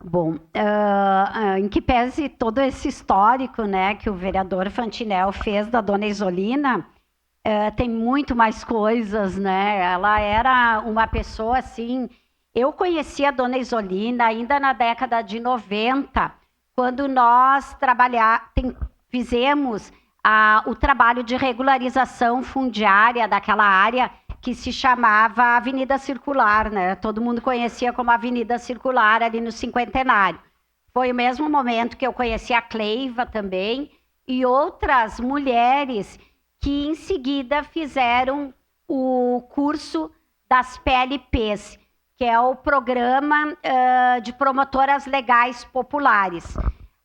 Bom, em que pese todo esse histórico, né, que o vereador Fantinel fez da dona Isolina, tem muito mais coisas, né? Ela era uma pessoa assim. Eu conheci a dona Isolina ainda na década de 90, quando nós fizemos o trabalho de regularização fundiária daquela área que se chamava Avenida Circular, né? Todo mundo conhecia como Avenida Circular ali no Cinquentenário. Foi o mesmo momento que eu conheci a Cleiva também e outras mulheres que em seguida fizeram o curso das PLPs, que é o Programa de Promotoras Legais Populares.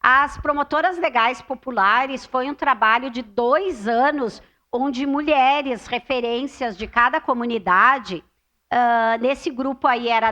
As promotoras legais populares foi um trabalho de 2 anos onde mulheres, referências de cada comunidade, nesse grupo aí era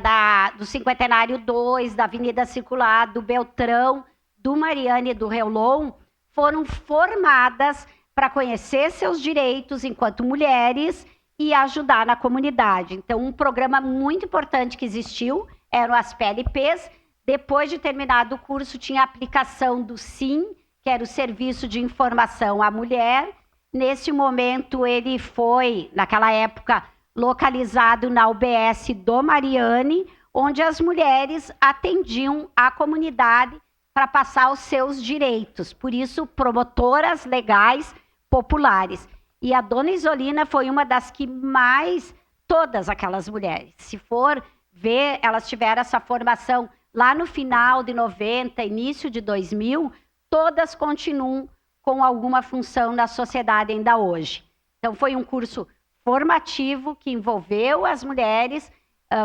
do Cinquentenário 2, da Avenida Circular, do Beltrão, do Mariane e do Reolon, foram formadas para conhecer seus direitos enquanto mulheres e ajudar na comunidade. Então, um programa muito importante que existiu eram as PLPs. Depois de terminado o curso, tinha a aplicação do SIM, que era o Serviço de Informação à Mulher. Nesse momento, ele foi, naquela época, localizado na UBS do Mariane, onde as mulheres atendiam a comunidade para passar os seus direitos. Por isso, promotoras legais populares. E a dona Isolina foi uma das que mais, todas aquelas mulheres, se for ver, elas tiveram essa formação lá no final de 90, início de 2000, todas continuam com alguma função na sociedade ainda hoje. Então, foi um curso formativo que envolveu as mulheres,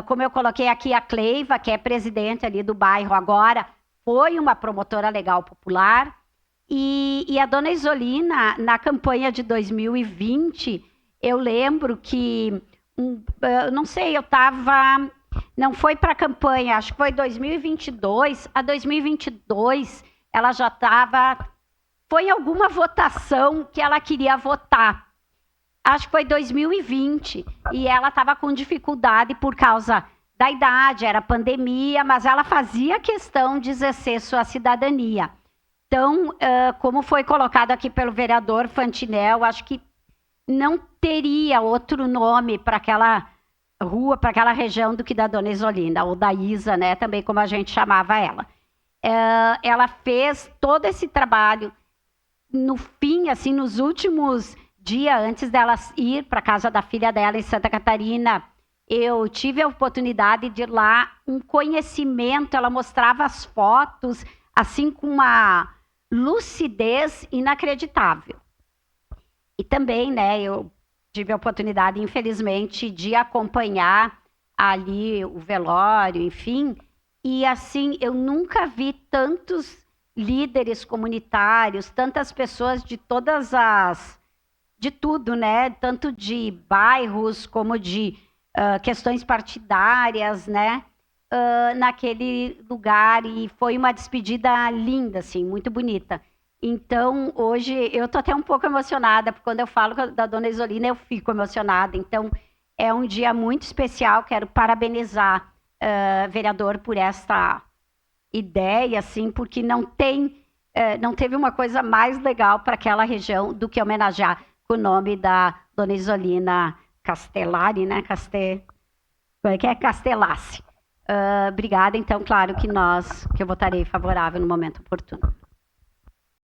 como eu coloquei aqui a Cleiva, que é presidente ali do bairro agora, foi uma promotora legal popular, e a dona Isolina, na campanha de 2020, eu lembro que, não sei, eu estava... Não foi para a campanha, acho que foi 2022. A 2022, ela já estava... Foi em alguma votação que ela queria votar. Acho que foi 2020. E ela estava com dificuldade por causa da idade, era pandemia, mas ela fazia questão de exercer sua cidadania. Então, como foi colocado aqui pelo vereador Fantinel, acho que não teria outro nome para aquela rua, para aquela região do que da dona Isolina, ou da Isa, né, também como a gente chamava ela. Ela fez todo esse trabalho no fim, assim, nos últimos dias, antes dela ir para a casa da filha dela em Santa Catarina, eu tive a oportunidade de ir lá, um conhecimento, ela mostrava as fotos, assim, com uma lucidez inacreditável. E também, né, eu tive a oportunidade, infelizmente, de acompanhar ali o velório, enfim, e assim, eu nunca vi tantos líderes comunitários, tantas pessoas de todas de tudo, né, tanto de bairros como de questões partidárias, né, naquele lugar, e foi uma despedida linda, assim, muito bonita. Então, hoje, eu estou até um pouco emocionada, porque quando eu falo da dona Isolina, eu fico emocionada. Então, é um dia muito especial, quero parabenizar vereador por esta ideia, assim, porque não teve uma coisa mais legal para aquela região do que homenagear com o nome da dona Isolina Castellari, né? Como é que é? Castellassi. Obrigada, então, claro que eu votarei favorável no momento oportuno.